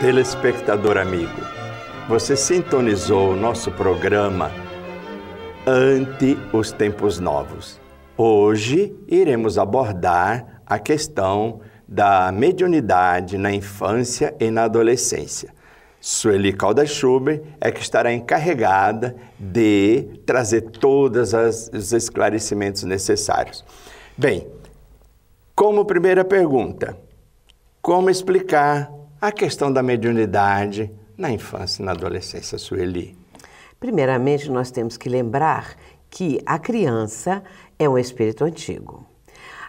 Telespectador amigo, você sintonizou o nosso programa Ante os Tempos Novos. Hoje iremos abordar a questão da mediunidade na infância e na adolescência. Sueli Caldas Schubert é que estará encarregada de trazer todos os esclarecimentos necessários. Bem, como primeira pergunta, como explicar a questão da mediunidade na infância e na adolescência, Sueli? Primeiramente, nós temos que lembrar que a criança é um espírito antigo.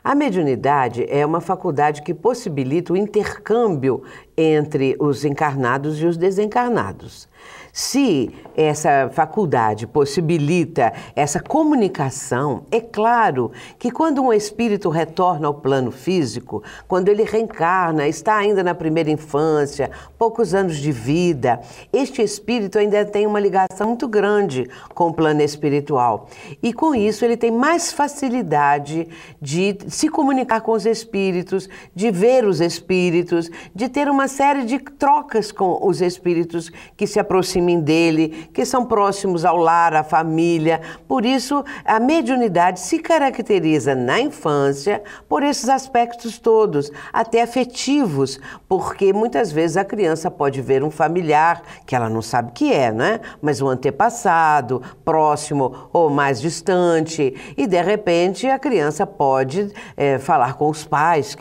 A mediunidade é uma faculdade que possibilita o intercâmbio entre os encarnados e os desencarnados. Se essa faculdade possibilita essa comunicação, é claro que quando um espírito retorna ao plano físico, quando ele reencarna, está ainda na primeira infância, poucos anos de vida, este espírito ainda tem uma ligação muito grande com o plano espiritual. E com isso ele tem mais facilidade de se comunicar com os espíritos, de ver os espíritos, de ter uma série de trocas com os espíritos que se aproximem dele, que são próximos ao lar, à família. Por isso, a mediunidade se caracteriza na infância por esses aspectos todos, até afetivos, porque muitas vezes a criança pode ver um familiar que ela não sabe que é, né? Mas um antepassado, próximo ou mais distante, e de repente a criança pode falar com os pais,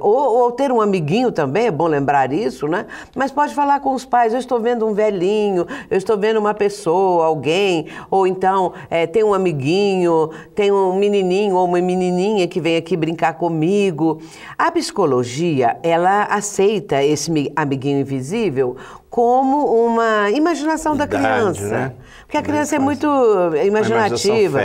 ou ter um amiguinho também, é bom lembrar isso, né? Mas pode falar com os pais, eu estou vendo um velhinho, eu estou vendo uma pessoa, alguém, ou então tem um amiguinho, tem um menininho ou uma menininha que vem aqui brincar comigo. A psicologia, ela aceita esse amiguinho invisível como uma imaginação da criança. Né? Porque a criança é muito imaginativa.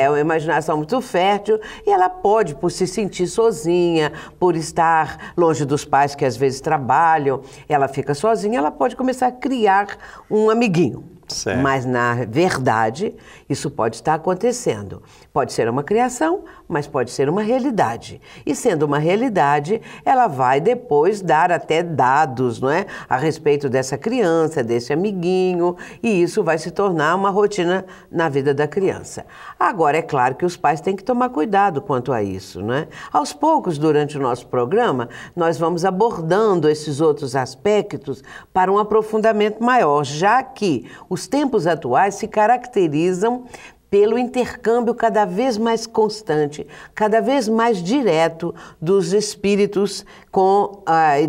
Uma imaginação muito fértil, e ela pode, por se sentir sozinha, por estar longe dos pais que às vezes trabalham, ela fica sozinha, ela pode começar a criar um amiguinho. Certo. Mas, na verdade, isso pode estar acontecendo. Pode ser uma criação, mas pode ser uma realidade. E, sendo uma realidade, ela vai depois dar até dados, não é? A respeito dessa criança, desse amiguinho, e isso vai se tornar uma rotina na vida da criança. Agora, é claro que os pais têm que tomar cuidado quanto a isso, não é? Aos poucos, durante o nosso programa, nós vamos abordando esses outros aspectos para um aprofundamento maior, já que os tempos atuais se caracterizam pelo intercâmbio cada vez mais constante, cada vez mais direto dos espíritos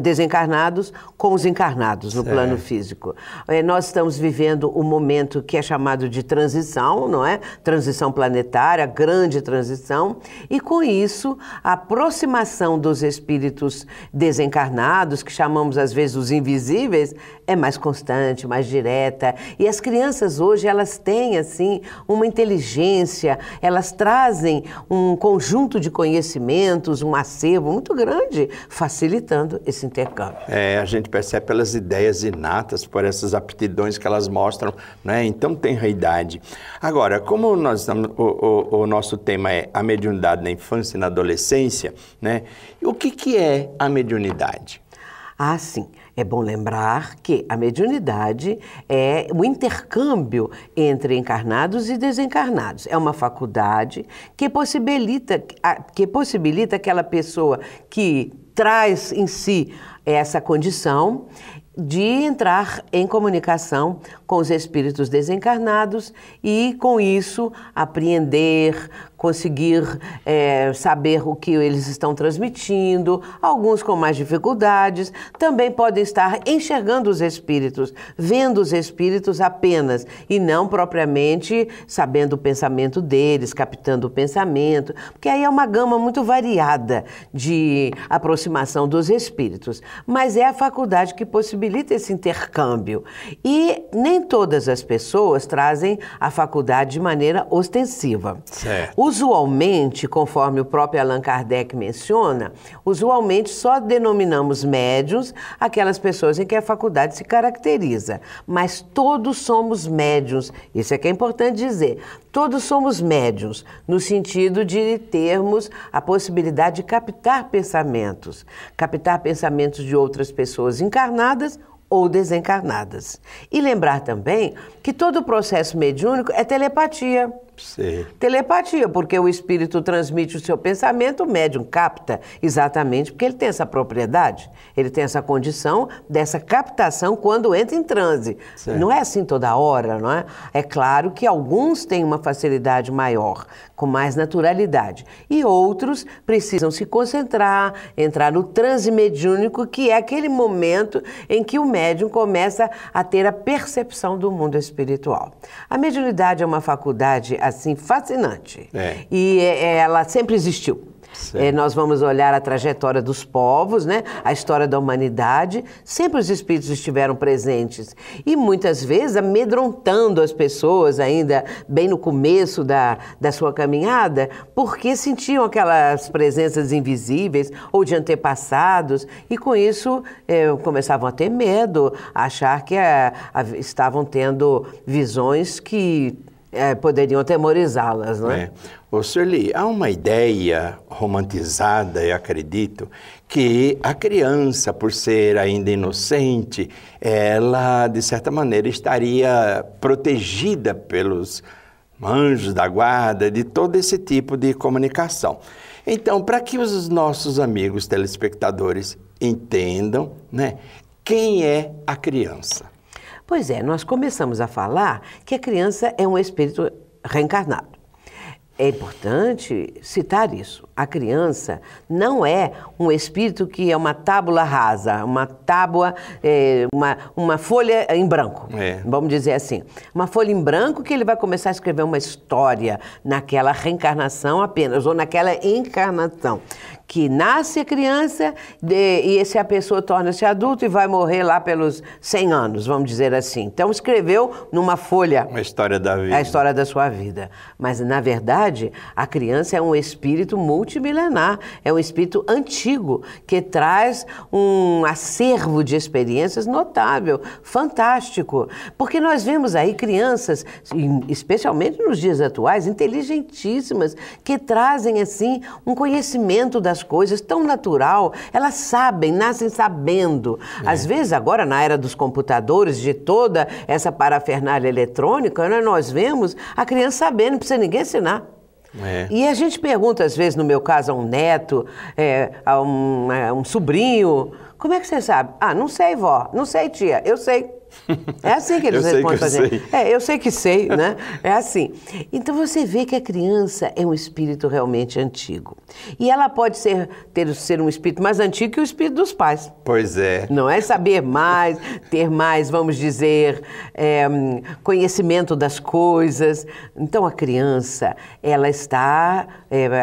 desencarnados com os encarnados no plano físico. Nós estamos vivendo um momento que é chamado de transição, não é? Transição planetária, grande transição, e com isso a aproximação dos espíritos desencarnados, que chamamos às vezes os invisíveis, é mais constante, mais direta. E as crianças hoje, elas têm assim uma inteligência, elas trazem um conjunto de conhecimentos, um acervo muito grande, facilitando esse intercâmbio. A gente percebe pelas ideias inatas, por essas aptidões que elas mostram, né? Então tem a idade. Agora, como nós estamos, o nosso tema é a mediunidade na infância e na adolescência, né? O que é a mediunidade? Ah, sim. É bom lembrar que a mediunidade é o intercâmbio entre encarnados e desencarnados. É uma faculdade que possibilita aquela pessoa que traz em si essa condição de entrar em comunicação com os espíritos desencarnados e, com isso, apreender, conseguir saber o que eles estão transmitindo, alguns com mais dificuldades, também podem estar enxergando os espíritos, vendo os espíritos apenas, e não propriamente sabendo o pensamento deles, captando o pensamento, porque aí é uma gama muito variada de aproximação dos espíritos, mas é a faculdade que possibilita esse intercâmbio. E nem todas as pessoas trazem a faculdade de maneira ostensiva. Certo. Usualmente, conforme o próprio Allan Kardec menciona, usualmente só denominamos médiuns aquelas pessoas em que a faculdade se caracteriza. Mas todos somos médiuns, isso é que é importante dizer. Todos somos médiuns, no sentido de termos a possibilidade de captar pensamentos de outras pessoas encarnadas ou desencarnadas. E lembrar também que todo o processo mediúnico é telepatia. Sim. Telepatia, porque o espírito transmite o seu pensamento, o médium capta exatamente porque ele tem essa propriedade, ele tem essa condição dessa captação quando entra em transe. Certo. Não é assim toda hora, não é? É claro que alguns têm uma facilidade maior, com mais naturalidade, e outros precisam se concentrar, entrar no transe mediúnico, que é aquele momento em que o médium começa a ter a percepção do mundo espiritual. A mediunidade é uma faculdade assim fascinante. E ela sempre existiu. Nós vamos olhar a trajetória dos povos, né? A história da humanidade, sempre os espíritos estiveram presentes e muitas vezes amedrontando as pessoas ainda bem no começo da sua caminhada, porque sentiam aquelas presenças invisíveis ou de antepassados e com isso começavam a ter medo, a achar que estavam tendo visões que poderiam atemorizá-las, não é? Ô, Sueli, há uma ideia romantizada, eu acredito, que a criança, por ser ainda inocente, ela, de certa maneira, estaria protegida pelos anjos da guarda, de todo esse tipo de comunicação. Então, para que os nossos amigos telespectadores entendam, né, quem é a criança? Pois é, nós começamos a falar que a criança é um espírito reencarnado. É importante citar isso. A criança não é um espírito que é uma tábula rasa, uma tábua, uma folha em branco, vamos dizer assim. Uma folha em branco que ele vai começar a escrever uma história naquela reencarnação apenas, ou naquela encarnação. Que nasce a criança e a pessoa torna-se adulto e vai morrer lá pelos 100 anos, vamos dizer assim. Então escreveu numa folha a história da vida. A história da sua vida. Mas, na verdade, a criança é um espírito multimilenar, é um espírito antigo, que traz um acervo de experiências notável, fantástico. Porque nós vemos aí crianças, especialmente nos dias atuais, inteligentíssimas, que trazem, assim, um conhecimento das coisas tão natural, elas sabem, nascem sabendo. Às vezes, agora, na era dos computadores, de toda essa parafernália eletrônica, né, nós vemos a criança sabendo, não precisa ninguém ensinar. E a gente pergunta, às vezes, no meu caso, a um neto, a um sobrinho, como é que você sabe? Ah, não sei, vó, não sei, tia, eu sei. É assim que eles respondem pra gente. Eu sei que sei, né? É assim. Então você vê que a criança é um espírito realmente antigo. E ela pode ser um espírito mais antigo que o espírito dos pais. Pois é. Não é saber mais, ter mais, vamos dizer, conhecimento das coisas. Então a criança, ela está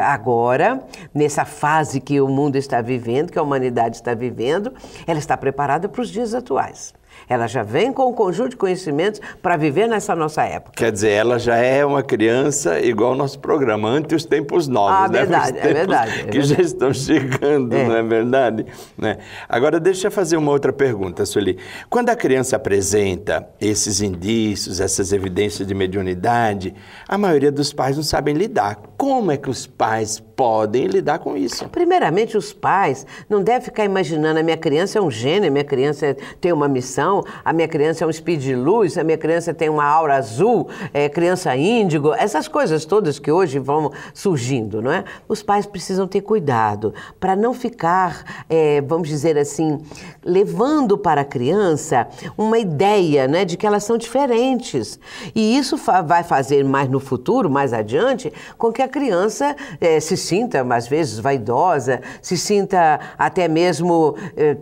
agora, nessa fase que o mundo está vivendo, que a humanidade está vivendo, ela está preparada para os dias atuais. Ela já vem com um conjunto de conhecimentos para viver nessa nossa época. Quer dizer, ela já é uma criança igual ao nosso programa, ante os tempos novos, né? Verdade, é verdade. Que já estão chegando, não é verdade? Né? Agora, deixa eu fazer uma outra pergunta, Sueli. Quando a criança apresenta esses indícios, essas evidências de mediunidade, a maioria dos pais não sabem lidar. Como é que os pais podem lidar com isso? Primeiramente, os pais não devem ficar imaginando a minha criança é um gênio, a minha criança tem uma missão, a minha criança é um speed de luz, a minha criança tem uma aura azul, criança índigo, essas coisas todas que hoje vão surgindo, não é? Os pais precisam ter cuidado para não ficar, vamos dizer assim, levando para a criança uma ideia, né, de que elas são diferentes. E isso vai fazer mais no futuro, mais adiante, com que a criança se sinta, às vezes, vaidosa, se sinta até mesmo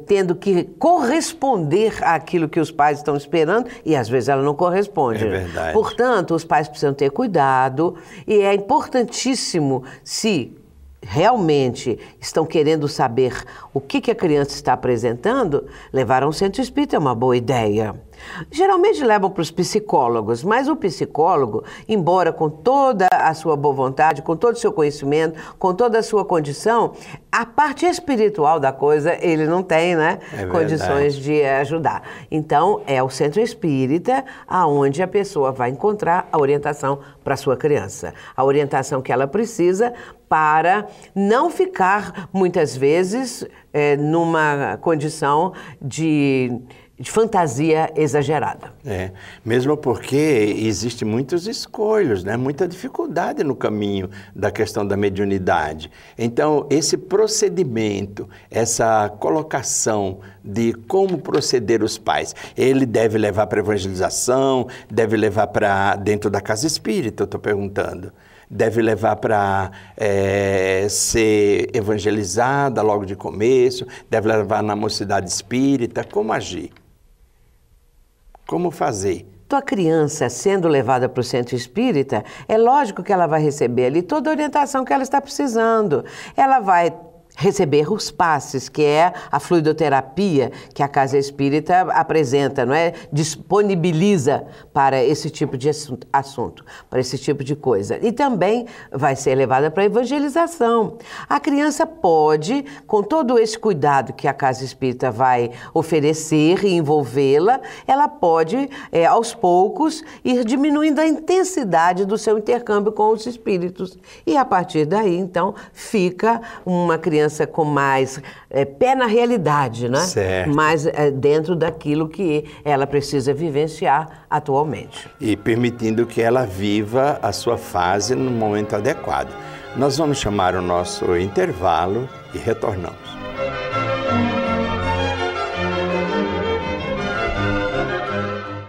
tendo que corresponder àquilo que os pais estão esperando e, às vezes, ela não corresponde. É verdade. Portanto, os pais precisam ter cuidado e é importantíssimo, se realmente estão querendo saber o que a criança está apresentando, levar a um centro espírita é uma boa ideia. Geralmente levam para os psicólogos, mas o psicólogo, embora com toda a sua boa vontade, com todo o seu conhecimento, com toda a sua condição, a parte espiritual da coisa ele não tem, né? Condições de ajudar. Então, é o centro espírita aonde a pessoa vai encontrar a orientação para a sua criança. A orientação que ela precisa para não ficar, muitas vezes, numa condição de fantasia exagerada. Mesmo porque existem muitos escolhos, né? Muita dificuldade no caminho da questão da mediunidade. Então, esse procedimento, essa colocação de como proceder os pais, ele deve levar para a evangelização, deve levar para dentro da casa espírita, eu estou perguntando. Deve levar para ser evangelizada logo de começo, deve levar na mocidade espírita, como agir? Como fazer? Tua criança sendo levada para o centro espírita, é lógico que ela vai receber ali toda a orientação que ela está precisando. Ela vai receber os passes, que é a fluidoterapia que a Casa Espírita apresenta, não é? Disponibiliza para esse tipo de assunto, para esse tipo de coisa. E também vai ser levada para a evangelização. A criança pode, com todo esse cuidado que a Casa Espírita vai oferecer e envolvê-la, ela pode, aos poucos, ir diminuindo a intensidade do seu intercâmbio com os espíritos. E a partir daí, então, fica uma criança com mais pé na realidade, né? Certo. Mais dentro daquilo que ela precisa vivenciar atualmente. E permitindo que ela viva a sua fase no momento adequado. Nós vamos chamar o nosso intervalo e retornamos.